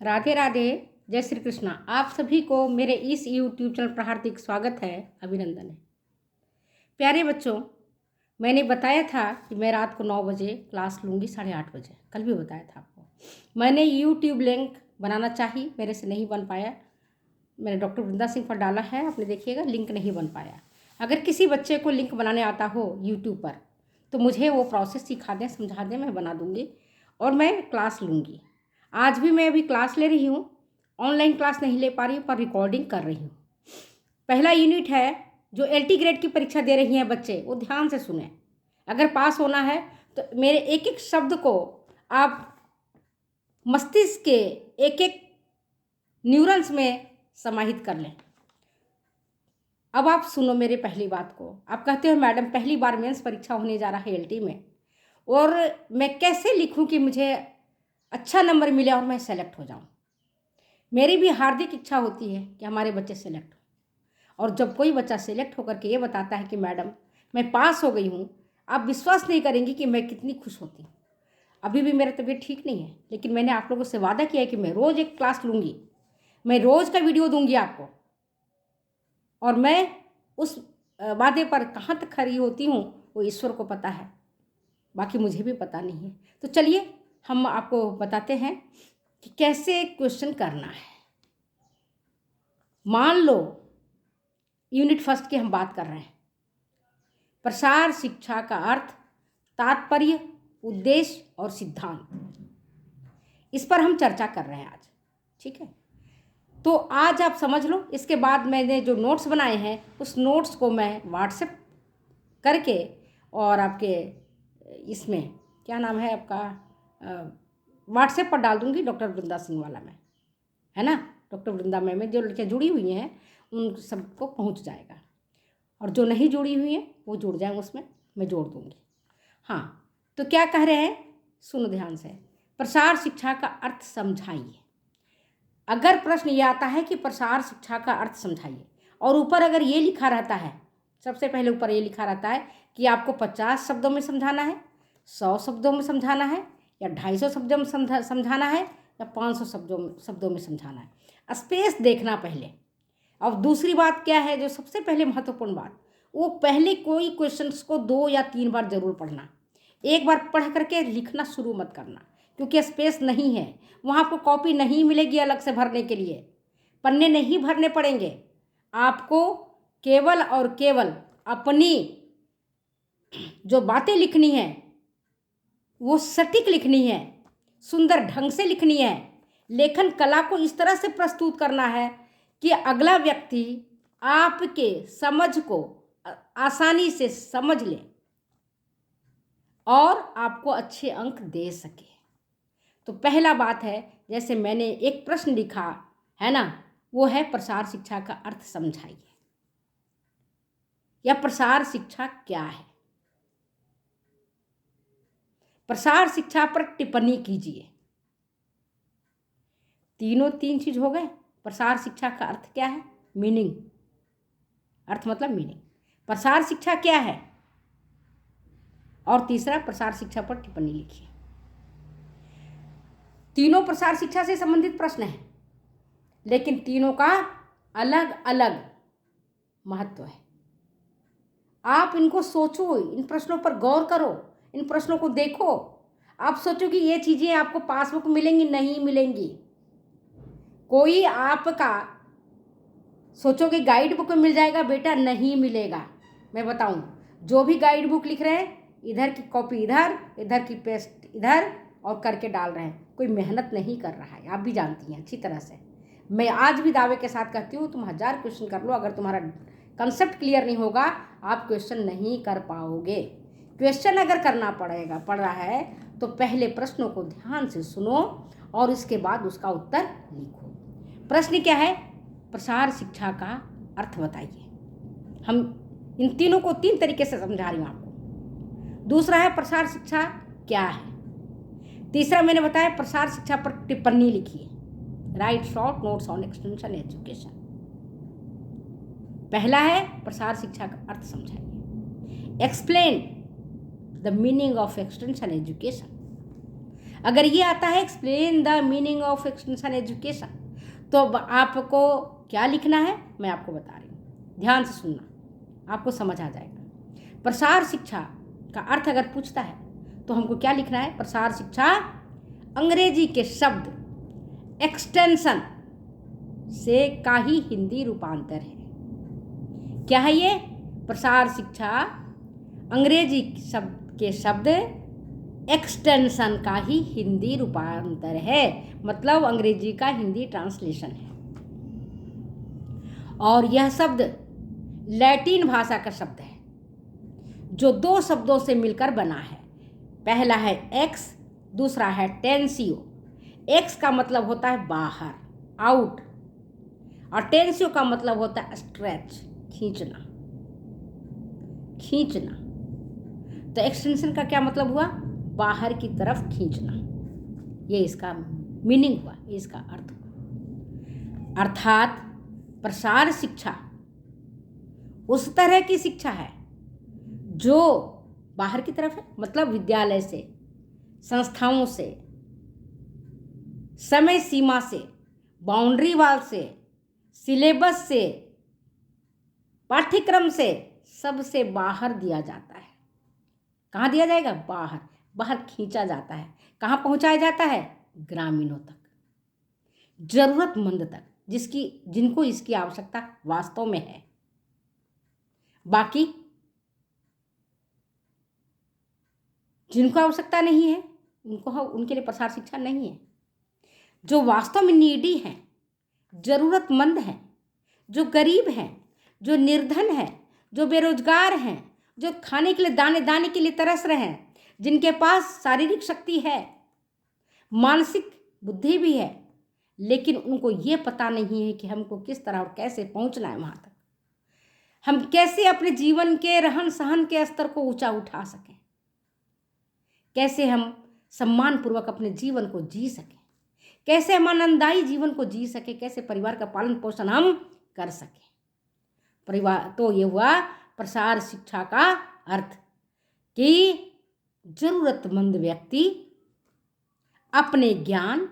राधे राधे। जय श्री कृष्णा। आप सभी को मेरे इस यूट्यूब चैनल पर हार्दिक स्वागत है, अभिनंदन है। प्यारे बच्चों, मैंने बताया था कि मैं रात को 9 बजे क्लास लूँगी, 8:30 बजे। कल भी बताया था आपको। मैंने यूट्यूब लिंक बनाना चाहिए, मेरे से नहीं बन पाया। मैंने डॉक्टर वृंदा सिंह पर डाला है, आपने देखिएगा, लिंक नहीं बन पाया। अगर किसी बच्चे को लिंक बनाने आता हो यूट्यूब पर तो मुझे वो प्रोसेस सिखा दें, समझा दें, मैं बना दूँगी और मैं क्लास लूँगी। आज भी मैं अभी क्लास ले रही हूँ, ऑनलाइन क्लास नहीं ले पा रही हूँ पर रिकॉर्डिंग कर रही हूँ। पहला यूनिट है, जो LT ग्रेड की परीक्षा दे रही हैं बच्चे, वो ध्यान से सुने। अगर पास होना है तो मेरे एक एक शब्द को आप मस्तिष्क के एक एक न्यूरॉन्स में समाहित कर लें। अब आप सुनो मेरे पहली बात को। आप कहते हो मैडम पहली बार मेंस परीक्षा होने जा रहा है LT में, और मैं कैसे लिखूं कि मुझे अच्छा नंबर मिले और मैं सेलेक्ट हो जाऊं। मेरी भी हार्दिक इच्छा होती है कि हमारे बच्चे सेलेक्ट हो, और जब कोई बच्चा सेलेक्ट होकर के ये बताता है कि मैडम मैं पास हो गई हूँ, आप विश्वास नहीं करेंगी कि मैं कितनी खुश होती हूँ। अभी भी मेरा तबीयत ठीक नहीं है, लेकिन मैंने आप लोगों से वादा किया है कि मैं रोज़ एक क्लास लूँगी, मैं रोज़ का वीडियो दूंगी आपको, और मैं उस वादे पर कहाँ तक खरी होती हूँ वो ईश्वर को पता है, बाकी मुझे भी पता नहीं है। तो चलिए हम आपको बताते हैं कि कैसे क्वेश्चन करना है। मान लो यूनिट फर्स्ट की हम बात कर रहे हैं, प्रसार शिक्षा का अर्थ, तात्पर्य, उद्देश्य और सिद्धांत। इस पर हम चर्चा कर रहे हैं आज, ठीक है। तो आज आप समझ लो। इसके बाद मैंने जो नोट्स बनाए हैं उस नोट्स को मैं व्हाट्सएप करके और आपके इसमें क्या नाम है आपका, व्हाट्सएप पर डाल दूंगी, डॉक्टर वृंदा सिंह वाला में, है ना। डॉक्टर वृंदा में जो लड़कियाँ जुड़ी हुई हैं उन सबको पहुंच जाएगा, और जो नहीं जुड़ी हुई हैं वो जुड़ जाएं, उसमें मैं जोड़ दूंगी। हाँ, तो क्या कह रहे हैं, सुनो ध्यान से। प्रसार शिक्षा का अर्थ समझाइए। अगर प्रश्न ये आता है कि प्रसार शिक्षा का अर्थ समझाइए, और ऊपर अगर ये लिखा रहता है, सबसे पहले ऊपर ये लिखा रहता है कि आपको 50 शब्दों में समझाना है, 100 शब्दों में समझाना है, या 250 शब्दों में समझाना है, या 500 शब्दों में समझाना है। स्पेस देखना पहले। अब दूसरी बात क्या है, जो सबसे पहले महत्वपूर्ण बात, वो पहले कोई क्वेश्चंस को 2 या 3 बार जरूर पढ़ना। एक बार पढ़ करके लिखना शुरू मत करना, क्योंकि स्पेस नहीं है वहाँ। आपको कॉपी नहीं मिलेगी अलग से भरने के लिए, पन्ने नहीं भरने पड़ेंगे। आपको केवल और केवल अपनी जो बातें लिखनी है वो सटीक लिखनी है, सुंदर ढंग से लिखनी है। लेखन कला को इस तरह से प्रस्तुत करना है कि अगला व्यक्ति आपके समझ को आसानी से समझ ले और आपको अच्छे अंक दे सके। तो पहला बात है, जैसे मैंने एक प्रश्न लिखा है ना, वो है प्रसार शिक्षा का अर्थ समझाइए, या प्रसार शिक्षा क्या है। प्रसार शिक्षा पर टिप्पणी कीजिए। तीन चीज हो गए। प्रसार शिक्षा का अर्थ क्या है, मीनिंग, अर्थ मतलब मीनिंग। प्रसार शिक्षा क्या है, और तीसरा प्रसार शिक्षा पर टिप्पणी लिखिए। तीनों प्रसार शिक्षा से संबंधित प्रश्न हैं, लेकिन तीनों का अलग अलग महत्व है। आप इनको सोचो, इन प्रश्नों पर गौर करो, इन प्रश्नों को देखो। आप सोचो कि ये चीजें आपको पासबुक मिलेंगी, नहीं मिलेंगी। कोई आपका सोचोगे गाइड बुक में मिल जाएगा, बेटा नहीं मिलेगा। मैं बताऊं, जो भी गाइड बुक लिख रहे हैं, इधर की कॉपी इधर, इधर की पेस्ट इधर, और करके डाल रहे हैं, कोई मेहनत नहीं कर रहा है। आप भी जानती हैं अच्छी तरह से। मैं आज भी दावे के साथ कहती हूँ, तुम 1000 क्वेश्चन कर लो, अगर तुम्हारा कंसेप्ट क्लियर नहीं होगा आप क्वेश्चन नहीं कर पाओगे। क्वेश्चन अगर करना पड़ रहा है तो पहले प्रश्नों को ध्यान से सुनो और इसके बाद उसका उत्तर लिखो। प्रश्न क्या है, प्रसार शिक्षा का अर्थ बताइए। हम इन तीनों को 3 तरीके से समझा रही हूँ आपको। दूसरा है प्रसार शिक्षा क्या है। तीसरा मैंने बताया प्रसार शिक्षा पर टिप्पणी लिखिए, right short notes on extension education. पहला है प्रसार शिक्षा का अर्थ समझाइए, explain the meaning of extension education. अगर ये आता है explain the meaning of extension education, तो आपको क्या लिखना है मैं आपको बता रही हूँ, ध्यान से सुनना, आपको समझ आ जाएगा। प्रसार शिक्षा का अर्थ अगर पूछता है तो हमको क्या लिखना है? प्रसार शिक्षा अंग्रेजी के शब्द एक्सटेंशन से का ही हिंदी रूपांतर है। क्या है ये? प्रसार शिक्षा अंग्रेजी शब्द के शब्द एक्सटेंशन का ही हिंदी रूपांतर है, मतलब अंग्रेजी का हिंदी ट्रांसलेशन है। और यह शब्द लैटिन भाषा का शब्द है जो दो शब्दों से मिलकर बना है। पहला है एक्स, दूसरा है टेंसियो। एक्स का मतलब होता है बाहर, आउट, और टेंसियो का मतलब होता है स्ट्रेच, खींचना, खींचना। तो एक्सटेंशन का क्या मतलब हुआ? बाहर की तरफ खींचना। ये इसका मीनिंग हुआ, ये इसका अर्थ हुआ। अर्थात प्रसार शिक्षा उस तरह की शिक्षा है जो बाहर की तरफ है, मतलब विद्यालय से, संस्थाओं से, समय सीमा से, बाउंड्री वाल से, सिलेबस से, पाठ्यक्रम से, सबसे बाहर दिया जाता है। कहाँ दिया जाएगा? बाहर, बाहर खींचा जाता है। कहाँ पहुँचाया जाता है? ग्रामीणों तक, जरूरतमंद तक, जिनको इसकी आवश्यकता वास्तव में है। बाकी जिनको आवश्यकता नहीं है उनके लिए प्रसार शिक्षा नहीं है। जो वास्तव में नीडी हैं, जरूरतमंद हैं, जो गरीब हैं, जो निर्धन हैं, जो बेरोजगार हैं, जो खाने के लिए दाने के लिए तरस रहे हैं, जिनके पास शारीरिक शक्ति है, मानसिक बुद्धि भी है, लेकिन उनको ये पता नहीं है कि हमको किस तरह और कैसे पहुंचना है वहाँ तक, हम कैसे अपने जीवन के रहन सहन के स्तर को ऊंचा उठा सकें, कैसे हम सम्मानपूर्वक अपने जीवन को जी सकें, कैसे हम आनंददायी जीवन को जी सकें, कैसे परिवार का पालन पोषण हम कर सकें। परिवार, तो ये हुआ प्रसार शिक्षा का अर्थ कि जरूरतमंद व्यक्ति अपने ज्ञान,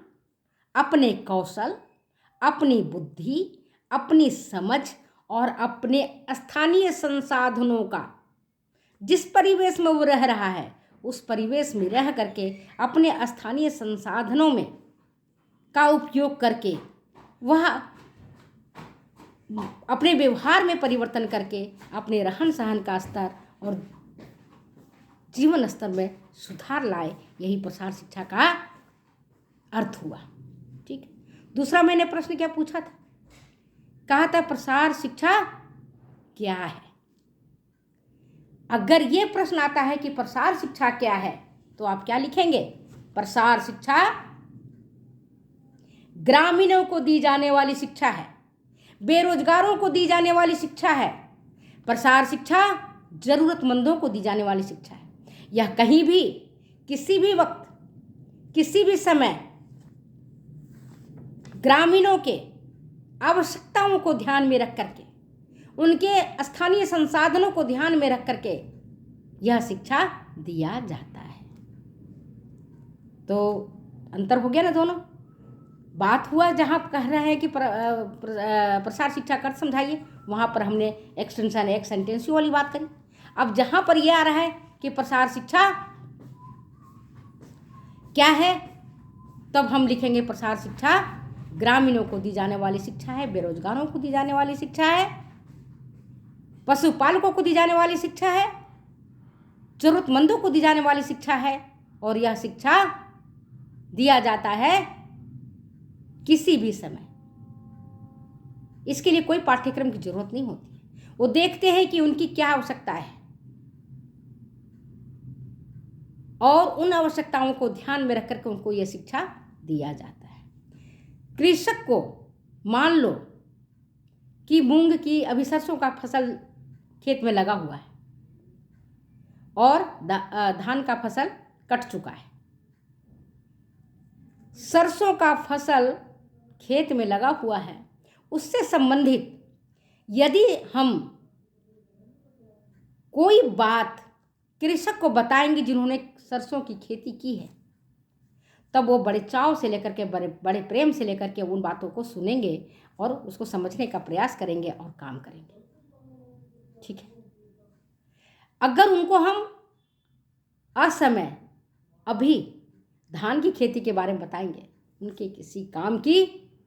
अपने कौशल, अपनी बुद्धि, अपनी समझ और अपने स्थानीय संसाधनों का, जिस परिवेश में वो रह रहा है उस परिवेश में रह करके अपने स्थानीय संसाधनों में का उपयोग करके वह अपने व्यवहार में परिवर्तन करके अपने रहन सहन का स्तर और जीवन स्तर में सुधार लाए। यही प्रसार शिक्षा का अर्थ हुआ। ठीक है। दूसरा मैंने प्रश्न क्या पूछा था? कहा था प्रसार शिक्षा क्या है। अगर ये प्रश्न आता है कि प्रसार शिक्षा क्या है तो आप क्या लिखेंगे? प्रसार शिक्षा ग्रामीणों को दी जाने वाली शिक्षा है, बेरोजगारों को दी जाने वाली शिक्षा है। प्रसार शिक्षा जरूरतमंदों को दी जाने वाली शिक्षा है। यह कहीं भी, किसी भी वक्त, किसी भी समय ग्रामीणों के आवश्यकताओं को ध्यान में रख करके, उनके स्थानीय संसाधनों को ध्यान में रख करके यह शिक्षा दिया जाता है। तो अंतर हो गया ना दोनों। बात हुआ जहाँ कह रहे हैं कि प्रसार शिक्षा कर समझाइए, वहाँ पर हमने एक्सटेंशन एक सेंटेंस वाली बात करी। अब जहाँ पर यह आ रहा है कि प्रसार शिक्षा क्या है, तब हम लिखेंगे प्रसार शिक्षा ग्रामीणों को दी जाने वाली शिक्षा है, बेरोजगारों को दी जाने वाली शिक्षा है, पशुपालकों को दी जाने वाली शिक्षा है, जरूरतमंदों को दी जाने वाली शिक्षा है। और यह शिक्षा दिया जाता है किसी भी समय। इसके लिए कोई पाठ्यक्रम की जरूरत नहीं होती है। वो देखते हैं कि उनकी क्या आवश्यकता है और उन आवश्यकताओं को ध्यान में रख करके उनको यह शिक्षा दिया जाता है। कृषक को मान लो कि मूंग की, अभी सरसों का फसल खेत में लगा हुआ है और धान का फसल कट चुका है। सरसों का फसल खेत में लगा हुआ है, उससे संबंधित यदि हम कोई बात कृषक को बताएंगे जिन्होंने सरसों की खेती की है, तब वो बड़े चाव से लेकर के बड़े बड़े प्रेम से लेकर के उन बातों को सुनेंगे और उसको समझने का प्रयास करेंगे और काम करेंगे। ठीक है। अगर उनको हम असमय अभी धान की खेती के बारे में बताएंगे, उनके किसी काम की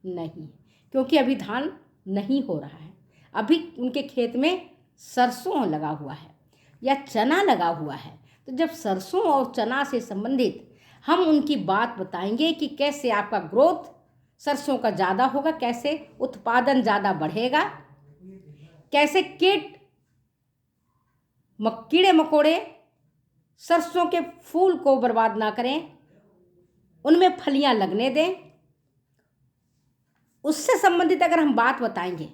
नहीं, क्योंकि अभी धान नहीं हो रहा है। अभी उनके खेत में सरसों लगा हुआ है या चना लगा हुआ है। तो जब सरसों और चना से संबंधित हम उनकी बात बताएंगे कि कैसे आपका ग्रोथ सरसों का ज़्यादा होगा, कैसे उत्पादन ज़्यादा बढ़ेगा, कैसे कीड़े मकोड़े सरसों के फूल को बर्बाद ना करें, उनमें फलियां लगने दें, उससे संबंधित अगर हम बात बताएंगे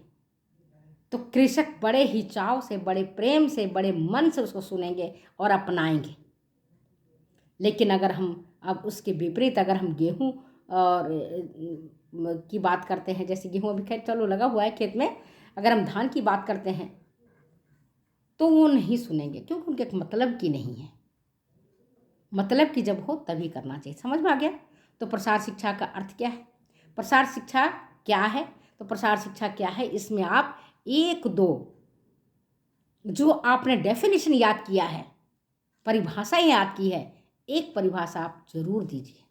तो कृषक बड़े ही चाव से, बड़े प्रेम से, बड़े मन से उसको सुनेंगे और अपनाएंगे। लेकिन अगर हम अब उसके विपरीत अगर हम गेहूं और की बात करते हैं, जैसे गेहूं अभी खैर चलो लगा हुआ है खेत में, अगर हम धान की बात करते हैं तो वो नहीं सुनेंगे, क्योंकि उनके मतलब की नहीं है। मतलब की जब हो तभी करना चाहिए। समझ में आ गया? तो प्रसार शिक्षा का अर्थ क्या है, प्रसार शिक्षा क्या है? तो प्रसार शिक्षा क्या है, इसमें आप एक दो जो आपने डेफिनेशन याद किया है, परिभाषा याद की है, एक परिभाषा आप जरूर दीजिए,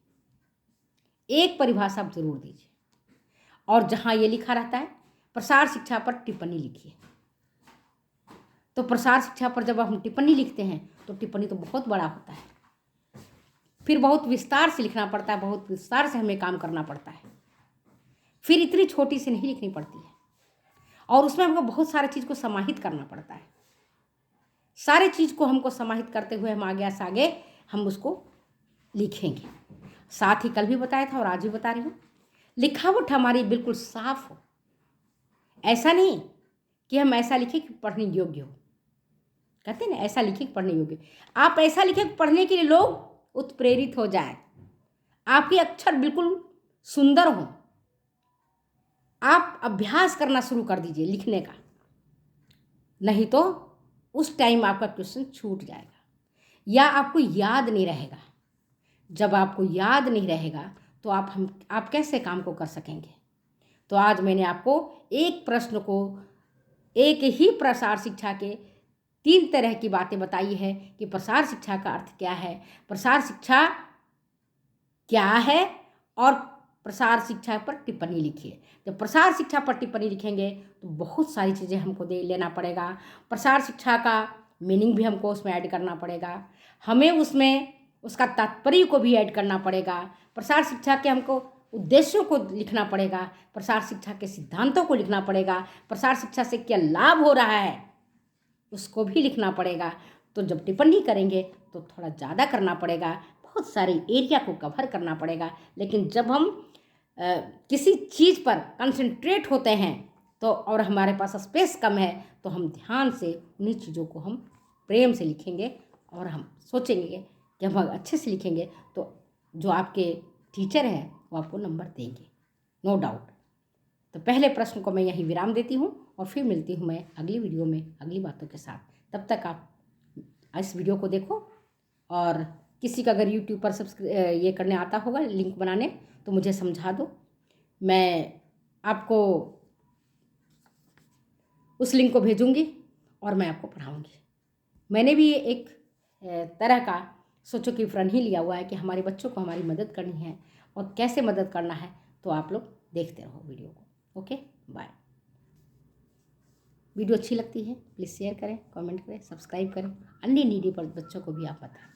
एक परिभाषा आप जरूर दीजिए। और जहां ये लिखा रहता है प्रसार शिक्षा पर टिप्पणी लिखिए। तो प्रसार शिक्षा पर जब हम टिप्पणी लिखते हैं तो टिप्पणी तो बहुत बड़ा होता है, फिर बहुत विस्तार से लिखना पड़ता है, बहुत विस्तार से हमें काम करना पड़ता है, फिर इतनी छोटी सी नहीं लिखनी पड़ती है, और उसमें हमको बहुत सारी चीज़ को समाहित करना पड़ता है। सारे चीज़ को हमको समाहित करते हुए हम आगे से आगे हम उसको लिखेंगे। साथ ही कल भी बताया था और आज भी बता रही हूँ, लिखावट हमारी बिल्कुल साफ हो। ऐसा नहीं कि हम ऐसा लिखें कि पढ़ने योग्य हो, कहते हैं ना ऐसा लिखें कि पढ़ने योग्य। आप ऐसा लिखें कि पढ़ने के लिए लोग उत्प्रेरित हो जाए, आपके अक्षर बिल्कुल सुंदर हो, आप अभ्यास करना शुरू कर दीजिए लिखने का। नहीं तो उस टाइम आपका क्वेश्चन छूट जाएगा या आपको याद नहीं रहेगा। जब आपको याद नहीं रहेगा तो आप कैसे काम को कर सकेंगे? तो आज मैंने आपको एक प्रश्न को, एक ही प्रसार शिक्षा के 3 तरह की बातें बताई है कि प्रसार शिक्षा का अर्थ क्या है, प्रसार शिक्षा क्या है, और प्रसार शिक्षा पर टिप्पणी लिखिए। जब प्रसार शिक्षा पर टिप्पणी लिखेंगे तो बहुत सारी चीज़ें हमको लेना पड़ेगा। प्रसार शिक्षा का मीनिंग भी हमको उसमें ऐड करना पड़ेगा, हमें उसमें उसका तात्पर्य को भी ऐड करना पड़ेगा, प्रसार शिक्षा के हमको उद्देश्यों को लिखना पड़ेगा, प्रसार शिक्षा के सिद्धांतों को लिखना पड़ेगा, प्रसार शिक्षा से क्या लाभ हो रहा है उसको भी लिखना पड़ेगा। तो जब टिप्पणी करेंगे तो थोड़ा ज़्यादा करना पड़ेगा, बहुत सारे एरिया को कवर करना पड़ेगा। लेकिन जब हम किसी चीज़ पर कंसंट्रेट होते हैं तो, और हमारे पास स्पेस कम है, तो हम ध्यान से उन्हीं चीज़ों को हम प्रेम से लिखेंगे और हम सोचेंगे कि हम अच्छे से लिखेंगे तो जो आपके टीचर हैं वो आपको नंबर देंगे, नो डाउट। तो पहले प्रश्न को मैं यहीं विराम देती हूँ और फिर मिलती हूँ मैं अगली वीडियो में अगली बातों के साथ। तब तक आप इस वीडियो को देखो, और किसी का अगर यूट्यूब पर ये करने आता होगा लिंक बनाने तो मुझे समझा दो, मैं आपको उस लिंक को भेजूंगी और मैं आपको पढ़ाऊंगी। मैंने भी एक तरह का सोचो कि प्रण ही लिया हुआ है कि हमारे बच्चों को हमारी मदद करनी है, और कैसे मदद करना है तो आप लोग देखते रहो वीडियो को। Okay, bye. वीडियो अच्छी लगती है प्लीज़ शेयर करें, कमेंट करें, सब्सक्राइब करें, अन्य नीडी पर बच्चों को भी आप बताएं।